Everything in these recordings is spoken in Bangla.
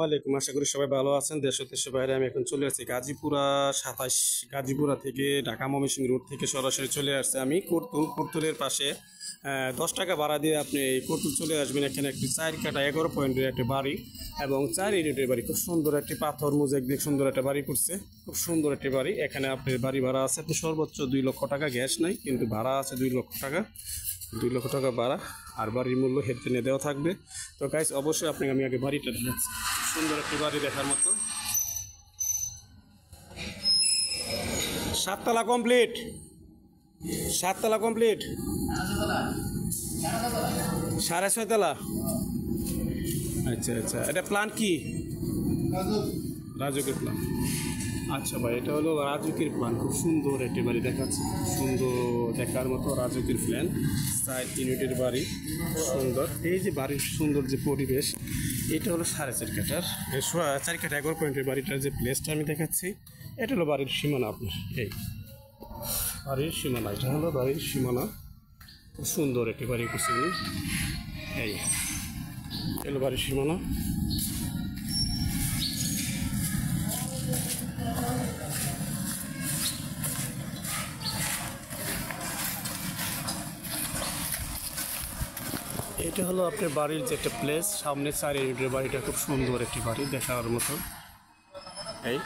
ওয়ালাইকুম, আশা করি সবাই ভালো আছেন। দেশ ও দেশের বাইরে আমি এখন চলে আসছি গাজীপুরা 27। গাজীপুরা থেকে ঢাকা ময়মনসিংহ রোড থেকে সরাসরি চলে আসছে আমি কুর্তুলের পাশে। 10 টাকা ভাড়া দিয়ে আপনি এই কুর্তুল চলে আসবেন। এখানে একটি 4 কাটা 11 পয়েন্টের একটি বাড়ি এবং 4 ইউনিটের বাড়ি। খুব সুন্দর একটি পাথর মোজাইক দিয়ে সুন্দর একটা বাড়ি করছে। খুব সুন্দর একটি বাড়ি। এখানে আপনার বাড়ি ভাড়া আছে আপনি সর্বোচ্চ 2 লক্ষ টাকা। গ্যাস নাই, কিন্তু ভাড়া আছে 2 লক্ষ টাকা। 2 লক্ষ টাকা ভাড়া, আর বাড়ির মূল্য হেডফোনে দেওয়া থাকবে। তো গাইস, অবশ্যই আপনাকে আমি আগে বাড়িটা দেখাচ্ছি। সুন্দর একটি বাড়ি দেখার মতো। 7 তলা কমপ্লিট, 7 তলা কমপ্লিট, 6.5 তলা। আচ্ছা আচ্ছা, এটা প্ল্যান কি? রাজুকের প্ল্যান। আচ্ছা ভাই, এটা হলো রাজুকের প্ল্যান। খুব সুন্দর একটি বাড়ি দেখাচ্ছে, সুন্দর দেখার মতো রাজুকের প্ল্যান। 4 ইউনিটের বাড়ি, সুন্দর। এই যে বাড়ির সুন্দর যে পরিবেশ, এটা হলো 4.5 কাঠার 4 কাঠা 11 পয়েন্টের বাড়িটার যে প্লেসটা আমি দেখাচ্ছি, এটা হলো বাড়ির সীমানা। আপনার এই বাড়ির সীমানা, এটা হলো বাড়ির সীমানা। খুব সুন্দর একটি বাড়ি করছি। এই এলো বাড়ির সীমানা। এটা হলো আপনার বাড়ির যে একটা প্লেস, সামনে 4 ইউনিটের বাড়িটা। খুব সুন্দর একটি বাড়ি দেখার মতো। এই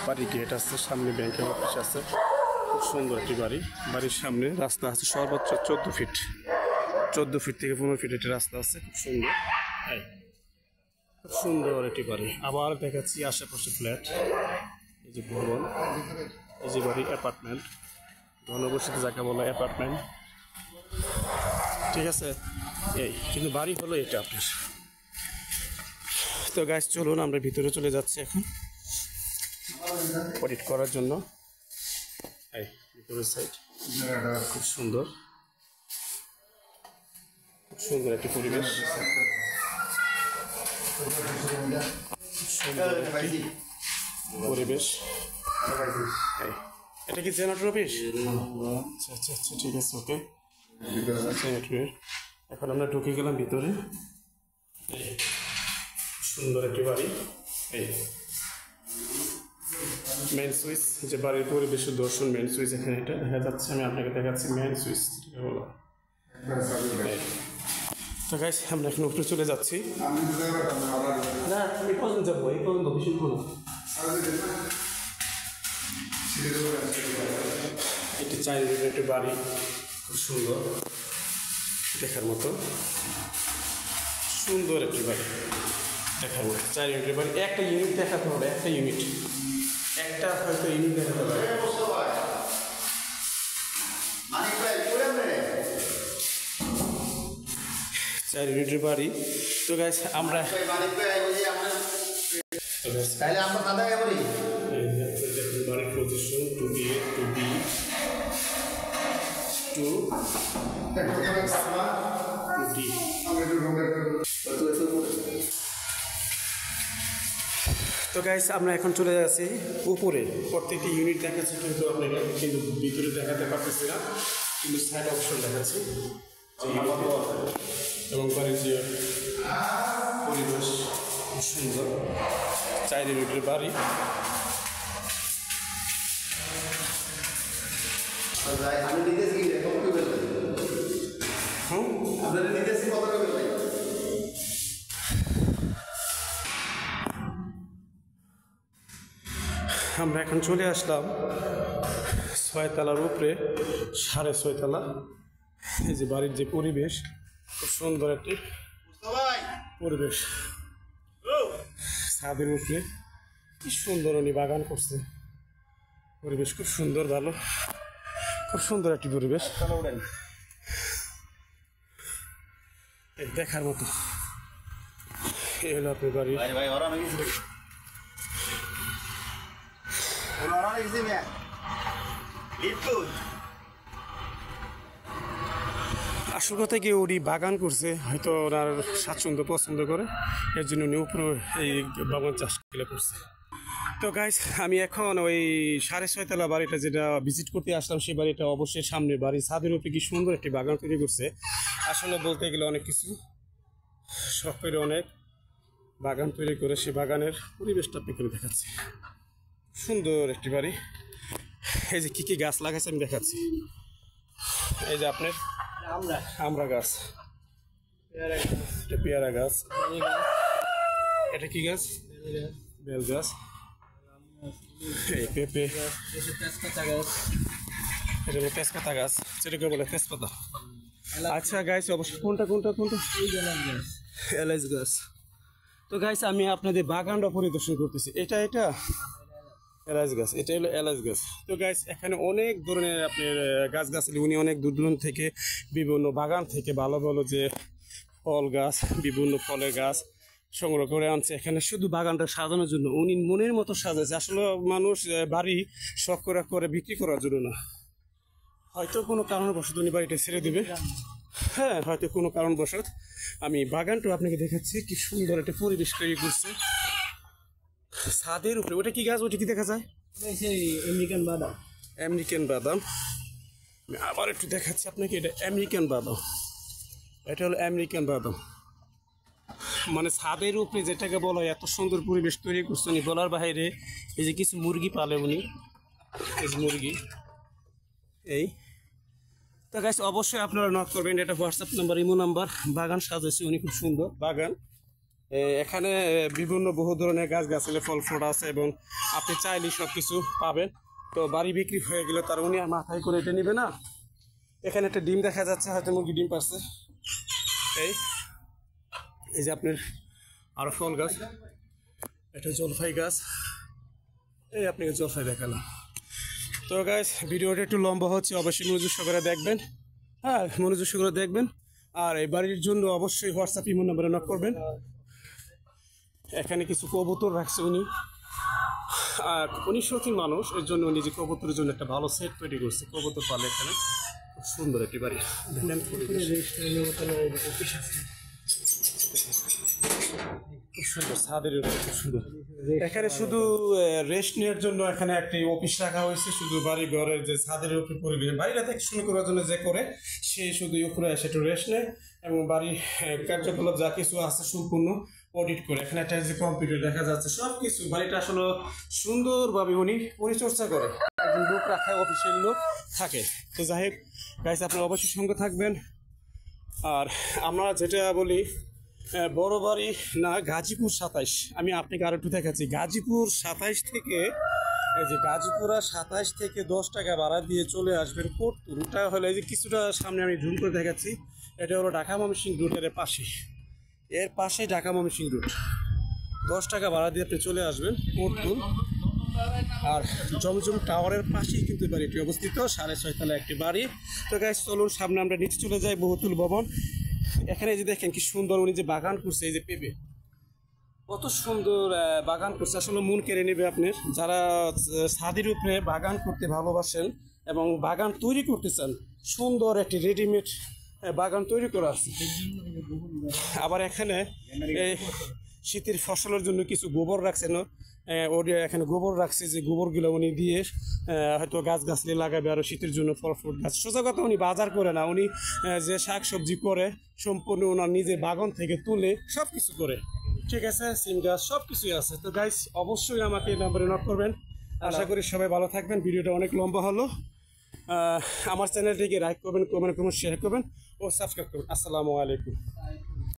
বাড়ি গেট আছে, সামনে ব্যাংকের অফিস আছে। খুব সুন্দর একটি বাড়ি। বাড়ির সামনে রাস্তা আছে সর্বোচ্চ 14 ফিট, 14 ফিট থেকে 15 ফিট একটা রাস্তা আছে। খুব সুন্দর। এই খুব সুন্দর একটি বাড়ি। আবার দেখাচ্ছি আশেপাশে ফ্ল্যাট। এই যে ভবন, এই যে বাড়ি, অ্যাপার্টমেন্ট, ঘনবসতি যাকে বলা অ্যাপার্টমেন্ট। ঠিক আছে, এই কিন্তু বাড়ি হলো এটা আপনার। তো গাইস, চলুন আমরা ভিতরে চলে যাচ্ছি এখন অডিট করার জন্য। এই ভিতরের সাইড খুব সুন্দর, খুব সুন্দর একটি পরিবেশ, সুন্দর একটি পরিবেশ। এটা কি জেনারেটর অফিস? আচ্ছা আচ্ছা আচ্ছা, ঠিক আছে, ওকে। এখন আমরা ঢুকে গেলাম ভিতরে। সুন্দর একটি বাড়ি। এই মেন সুইচ, যে বাড়ির পরিবেশের দর্শন মেন সুইচ এখানে এটা দেখা যাচ্ছে। আমি আপনাকে দেখাচ্ছি মেন সুইচ বলো। তো গাইস, আমরা এখন উপরে চলে যাচ্ছি। না, এই পর্যন্ত যাবো, এই পর্যন্ত বেশি না। এটি 4 ইউনিটের একটি বাড়ি, খুব সুন্দর দেখার মতো। সুন্দর একটি বাড়ি দেখার মতো, 4 ইউনিটের বাড়ি। একটা ইউনিট দেখাতে হবে, একটা ইউনিট, একটা হয়তো ইউনিট দেখাতে হবে। 4 ইউনিটের বাড়ি। তো গাইস, আমরা বাড়ির পজিশন 2A 2B 2D। তো গাইস, আমরা এখন চলে যাচ্ছি উপরে। প্রত্যেকটি ইউনিট দেখাচ্ছে, কিন্তু আপনাকে কিন্তু ভিতরে দেখাতে পারতেছি না, কিন্তু সাইড অপশন দেখাচ্ছি। এবং বাড়ির যে পরিবেশ খুব সুন্দর। 4 ইউনিটের বাড়ি। আমরা এখন চলে আসলাম 6 তলার উপরে, 6.5 তলা। এই যে বাড়ির যে পরিবেশ, খুব সুন্দর একটি পরিবেশ। ছাদের উপরে কি সুন্দর উনি বাগান করছে। পরিবেশ খুব সুন্দর, ভালো, খুব সুন্দর একটি পরিবেশ দেখার মতো। এই হলো আপনার বাড়ি। আসল কথা কি, উনি বাগান করছে, হয়তো ওনার স্বাচ্ছন্দ্য পছন্দ করে, এর জন্য উনি উপরে এই বাগান চাষ করছে। তো গাইস, আমি এখন ওই 6.5 তলা বাড়িটা যেটা ভিজিট করতে আসলাম, সেই বাড়িটা অবশ্যই সামনে বাড়ি। ছাদের উপরে কি সুন্দর একটি বাগান তৈরি করছে। আসলে বলতে গেলে অনেক কিছু শখ করে অনেক বাগান তৈরি করে সেই বাগানের পরিবেশটা আপনাকে দেখাচ্ছি। সুন্দর একটি বাড়ি। এই যে কী কী গাছ লাগাইছে আমি দেখাচ্ছি। এই যে আপনার আমরা গাছ, এটা পেয়ারা গাছ, এটা কি গাছ? বেল গাছ, এই পেঁপে, এটা হলো তেজপাতা গাছ, সেটাকে বলে তেজপাতা। আচ্ছা গাইস, অবশ্যই কোনটা এলাচ গাছ। তো গাইস আমি আপনাদের বাগানটা পরিদর্শন করতেছি। এটা এলাচ গাছ, এটা হলো এলাচ গাছ। তো গাইস এখানে অনেক ধরনের আপনার গাছগাছালি উনি অনেক দূর দূরান্ত থেকে বিভিন্ন বাগান থেকে ভালো ভালো যে ফল গাছ, বিভিন্ন ফলের গাছ সংগ্রহ করে আনছে এখানে শুধু বাগানটা সাজানোর জন্য। উনি মনের মতো সাজাচ্ছে। আসলে মানুষ বাড়ি শখ করে বিক্রি করার জন্য না, হয়তো কোনো কারণবশত উনি বাড়িটা ছেড়ে দিবে। হ্যাঁ, হয়তো কোনো কারণবশত। আমি বাগানটা আপনাকে দেখাচ্ছি, কি সুন্দর একটা পরিবেশ তৈরি করছে ছাদের উপরে। ওটা কি গাছ? ওটা কি দেখা যায়? আমেরিকান বাদাম। আমি আবার একটু দেখাচ্ছি আপনাকে, এটা আমেরিকান বাদাম। এটা হলো আমেরিকান বাদাম। মানে ছাদের উপরে যেটাকে বলা হয়, এত সুন্দর পরিবেশ তৈরি করছে উনি বলার বাইরে। এই যে কিছু মুরগি পালে উনি, এই যে মুরগি। এই তো গাইস অবশ্যই আপনারা নক করবেন, এটা হোয়াটসঅ্যাপ নাম্বার, ইমো নাম্বার। বাগান সাজাইছে উনি, খুব সুন্দর বাগান। এখানে বিভিন্ন বহু ধরনের গাছগাছালি ফল ফ্রুট আছে এবং আপনি চাইলেই সব কিছু পাবেন। তো বাড়ি বিক্রি হয়ে গেলে তার উনি আর মাথায় করে এটা নেবে না। এখানে একটা ডিম দেখা যাচ্ছে, হয়তো মুরগি ডিম পারছে। এই যে আপনার আরো ফল গাছ, এটা জলফাই গাছ। এই আপনাকে জলফাই দেখালাম। তো গাইস ভিডিওটা একটু লম্বা হচ্ছে, অবশ্যই মনোযোগ সহকারে দেখবেন। হ্যাঁ, মনোযোগ সহকারে দেখবেন। আর এই বাড়ির জন্য অবশ্যই হোয়াটসঅ্যাপ ইমো নাম্বারে নক করবেন। এখানে কিছু কবুতর রাখছে উনি, আর উনি শৌখিন মানুষ, এর জন্য উনি যে কবুতরের জন্য একটা ভালো সেট তৈরি করছে। কবুতর পালে এখানে, খুব সুন্দর একটি বাড়ি। খুব সুন্দর ছাদের উপরে, খুব সুন্দর। এখানে শুধু রেস্ট নেওয়ার জন্য এখানে একটি অফিস রাখা হয়েছে। শুধু বাড়ি ঘরের যে ছাদের উপরে পরিবেশ, বাড়িটা থেকে শুরু করার জন্য যে করে, সে শুধু উপরে এসে একটু রেস্ট নেয় এবং বাড়ির কার্যকলাপ যা কিছু আছে সম্পূর্ণ অডিট করে। এখানে একটা যে কম্পিউটার দেখা যাচ্ছে, সব কিছু বাড়িটা আসলে সুন্দরভাবে উনি পরিচর্যা করে। একজন লোক রাখা, অফিসের লোক থাকে। তো যাই হোক গাইস, আপনারা অবশ্যই সঙ্গে থাকবেন। আর আমরা যেটা বলি, বড় বাড়ি না, গাজীপুর 27। আমি আপনাকে আরো একটু দেখাচ্ছি। গাজীপুর 27 থেকে, এই যে গাজীপুরা 27 থেকে 10 টাকা ভাড়া দিয়ে চলে আসবেন কোটপুর। ওটা হলে এই যে কিছুটা সামনে আমি জুম করে দেখাচ্ছি, এটা হলো ঢাকা ময়মনসিংহ রুটের পাশে। এর পাশে ঢাকা ময়মনসিংহ রুট। 10 টাকা ভাড়া দিয়ে আপনি চলে আসবেন কোটপুর। আর জমজম টাওয়ারের পাশেই কিন্তু বাড়িটি অবস্থিত, 6.5 তলা একটি বাড়ি। তো গাইস চলুন সামনে আমরা নিচে চলে যাই, বহুতল ভবন। এখানে যে দেখেন কি সুন্দর উনি যে বাগান করছে, এই যে পেঁপে, কত সুন্দর বাগান করছে। আসলে মন কেড়ে নেবে আপনার, যারা ছাদের উপরে বাগান করতে ভালোবাসেন এবং বাগান তৈরি করতে চান। সুন্দর একটি রেডিমেড বাগান তৈরি করা আছে। আবার এখানে এই শীতের ফসলের জন্য কিছু গোবর রাখছেন, ওর এখানে গোবর রাখছে, যে গোবরগুলো উনি দিয়ে হয়তো গাছগাছলি লাগাবে আরও শীতের জন্য, ফল ফ্রুট গাছ। সোজা কথা উনি বাজার করে না, উনি যে শাক সবজি করে সম্পূর্ণ ওনার নিজের বাগান থেকে তুলে সব কিছু করে। ঠিক আছে, সিম গাছ সব কিছুই আছে। তো গাইস অবশ্যই আমাকে এই নাম্বারে নক করবেন। আশা করি সবাই ভালো থাকবেন। ভিডিওটা অনেক লম্বা হলো। আমার চ্যানেলটিকে লাইক করবেন, কমেন্ট করবেন, শেয়ার করবেন ও সাবস্ক্রাইব করবেন। আসসালামু আলাইকুম।